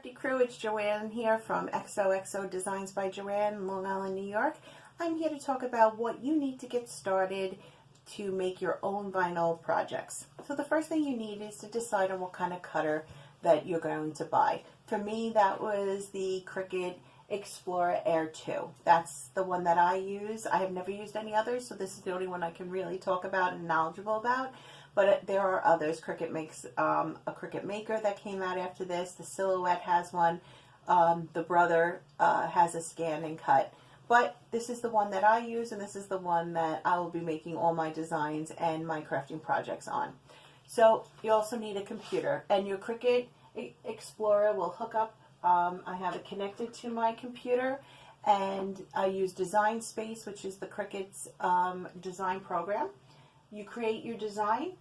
Crafty Crew, it's Joanne here from XOXO Designs by Joanne, Long Island, New York. I'm here to talk about what you need to get started to make your own vinyl projects. So the first thing you need is to decide on what kind of cutter that you're going to buy. For me, that was the Cricut Explorer Air 2. That's the one that I use. I have never used any others, so this is the only one I can really talk about and knowledgeable about. But there are others. Cricut makes a Cricut Maker that came out after this. The Silhouette has one. The Brother has a scan and cut. But this is the one that I use, and this is the one that I will be making all my designs and my crafting projects on. So you also need a computer, and your Cricut Explorer will hook up. I have it connected to my computer, and I use Design Space, which is the Cricut's design program. You create your design,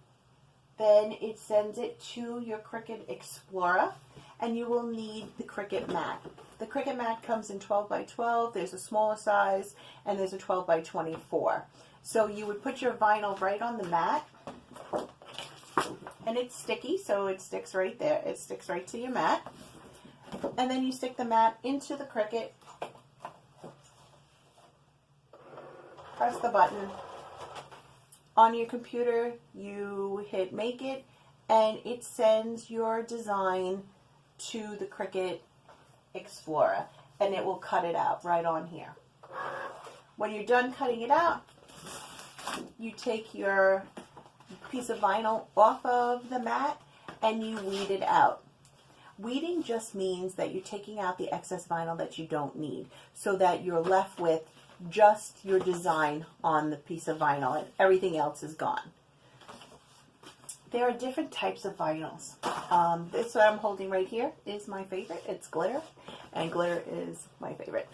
then it sends it to your Cricut Explorer, and you will need the Cricut mat. The Cricut mat comes in 12 by 12, there's a smaller size, and there's a 12 by 24. So you would put your vinyl right on the mat, and it's sticky, so it sticks right there. It sticks right to your mat. And then you stick the mat into the Cricut, press the button. On your computer, you hit Make It, and it sends your design to the Cricut Explorer, and it will cut it out right on here. When you're done cutting it out, you take your piece of vinyl off of the mat and you weed it out. Weeding just means that you're taking out the excess vinyl that you don't need, so that you're left with just your design on the piece of vinyl and everything else is gone. There are different types of vinyls. This what I'm holding right here is my favorite. It's glitter, and glitter is my favorite.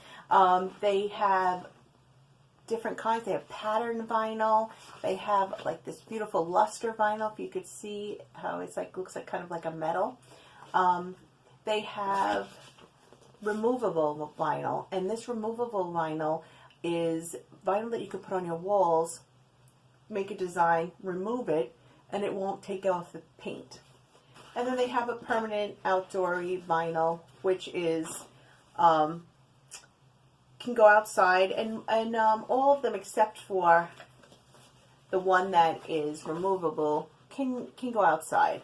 They have different kinds. They have pattern vinyl. They have like this beautiful luster vinyl. If you could see how it's like, looks like kind of like a metal. They have removable vinyl, and this removable vinyl is vinyl that you can put on your walls, make a design, remove it, and it won't take off the paint. And then they have a permanent outdoory vinyl, which is can go outside, and all of them except for the one that is removable can go outside.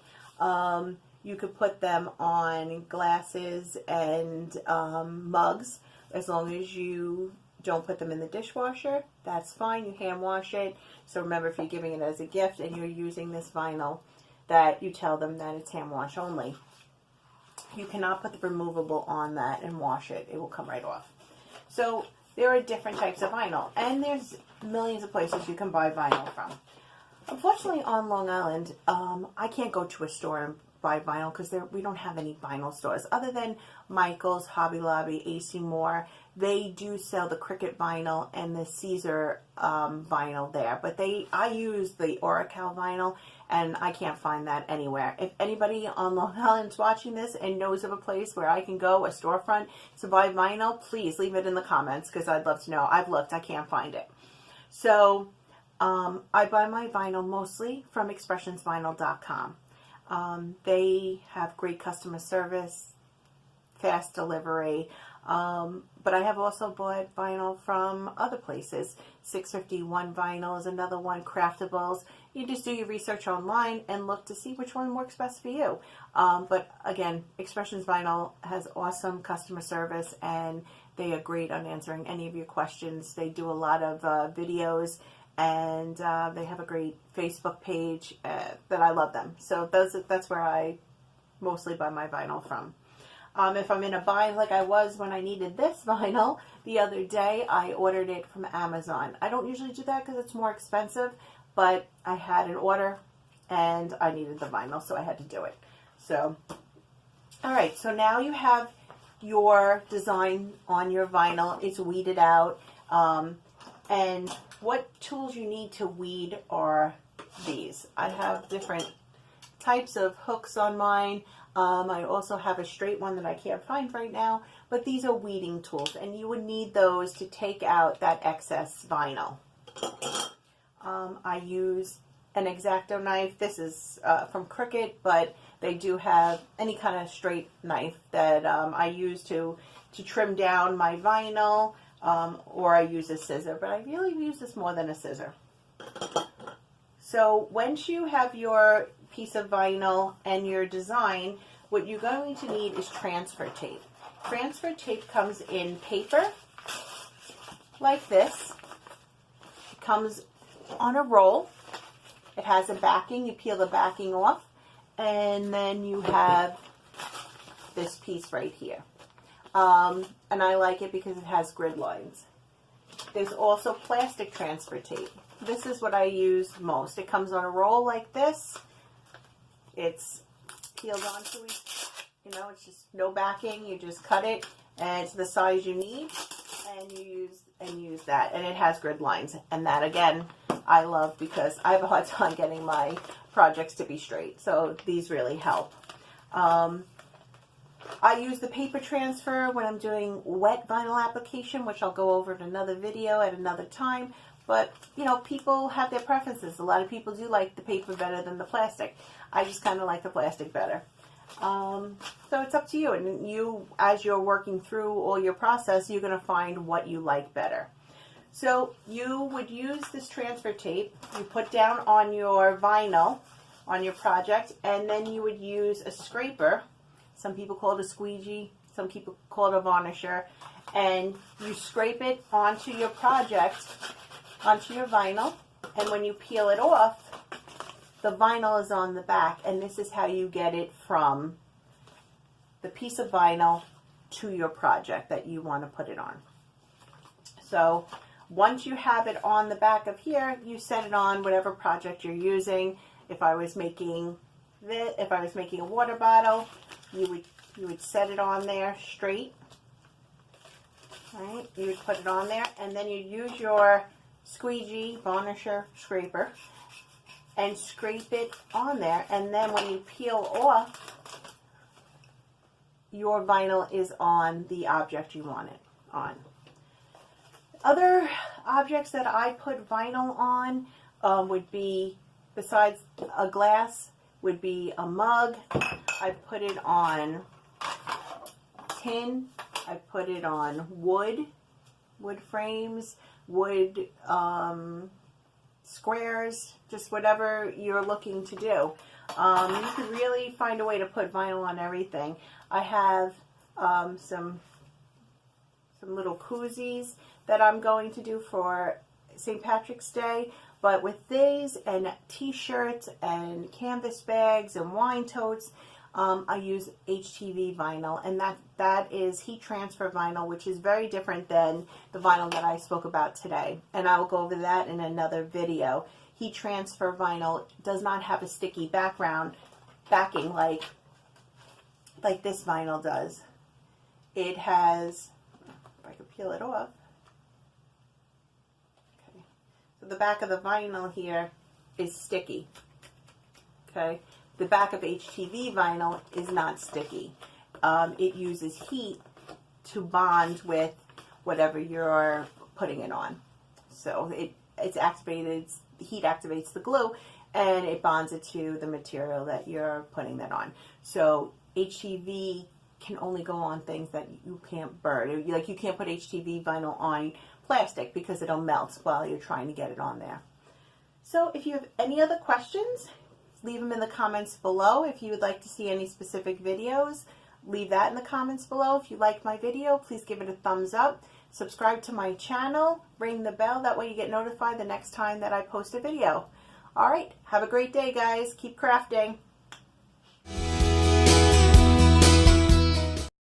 You could put them on glasses and mugs, as long as you don't put them in the dishwasher. That's fine. You hand wash it. So remember, if you're giving it as a gift and you're using this vinyl, that you tell them that it's hand wash only. You cannot put the removable on that and wash it. It will come right off. So there are different types of vinyl, and there's millions of places you can buy vinyl from. Unfortunately, on Long Island, I can't go to a store and buy vinyl because we don't have any vinyl stores other than Michael's, Hobby Lobby, AC Moore. They do sell the Cricut vinyl and the Caesar vinyl there, but I use the Oracal vinyl, and I can't find that anywhere. If anybody on Long Island's watching this and knows of a place where I can go, a storefront, to buy vinyl, please leave it in the comments, because I'd love to know. I've looked, I can't find it. So I buy my vinyl mostly from expressionsvinyl.com. They have great customer service, fast delivery, but I have also bought vinyl from other places. 651 Vinyl is another one, Craftables. You just do your research online and look to see which one works best for you. But again, Expressions Vinyl has awesome customer service, and they are great on answering any of your questions. They do a lot of videos, and they have a great Facebook page that I love them. So that's where I mostly buy my vinyl from. If I'm in a bind like I was when I needed this vinyl the other day, I ordered it from Amazon. I don't usually do that because it's more expensive, but I had an order and I needed the vinyl, so I had to do it. So, alright, so now you have your design on your vinyl. It's weeded out. And what tools you need to weed are these. I have different types of hooks on mine. I also have a straight one that I can't find right now, but these are weeding tools, and you would need those to take out that excess vinyl. I use an X-Acto knife. This is from Cricut, but they do have any kind of straight knife that I use to trim down my vinyl, or I use a scissor, but I really use this more than a scissor. So once you have your piece of vinyl and your design, what you're going to need is transfer tape. Transfer tape comes in paper like this. It comes on a roll. It has a backing. You peel the backing off, and then you have this piece right here. And I like it because it has grid lines. There's also plastic transfer tape. This is what I use most. It comes on a roll like this. It's peeled onto it. You know, it's just no backing. You just cut it, and it's the size you need, and you use that. And it has grid lines, and that again I love because I have a hard time getting my projects to be straight. So these really help. I use the paper transfer when I'm doing wet vinyl application, which I'll go over in another video at another time. But, you know, people have their preferences. A lot of people do like the paper better than the plastic. I just kind of like the plastic better. So it's up to you. And you, as you're working through all your process, you're going to find what you like better. So you would use this transfer tape. You put down on your vinyl, on your project, and then you would use a scraper. Some people call it a squeegee. Some people call it a varnisher. And you scrape it onto your project, onto your vinyl. And when you peel it off, the vinyl is on the back. And this is how you get it from the piece of vinyl to your project that you want to put it on. So once you have it on the back of here, you set it on whatever project you're using. If I was making this, if I was making a water bottle, you would set it on there straight. Right? You would put it on there, and then you'd use your squeegee, varnisher, scraper, and scrape it on there. And then when you peel off, your vinyl is on the object you want it on. Other objects that I put vinyl on would be, besides a glass, would be a mug. I put it on tin. I put it on wood frames, wood squares, just whatever you're looking to do. You can really find a way to put vinyl on everything. I have some little koozies that I'm going to do for St. Patrick's Day. But with these and t-shirts and canvas bags and wine totes, I use HTV vinyl, and that is heat transfer vinyl, which is very different than the vinyl that I spoke about today. And I will go over that in another video. Heat transfer vinyl does not have a sticky backing like this vinyl does. It has, if I could peel it off. The back of the vinyl here is sticky. Okay, the back of HTV vinyl is not sticky. It uses heat to bond with whatever you're putting it on. So it's activated. Heat activates the glue, and it bonds it to the material that you're putting that on. So HTV can only go on things that you can't burn. Like you can't put HTV vinyl on plastic because it'll melt while you're trying to get it on there. So if you have any other questions, leave them in the comments below. If you would like to see any specific videos, leave that in the comments below. If you like my video, please give it a thumbs up. Subscribe to my channel, ring the bell, that way you get notified the next time that I post a video. Alright, have a great day guys. Keep crafting.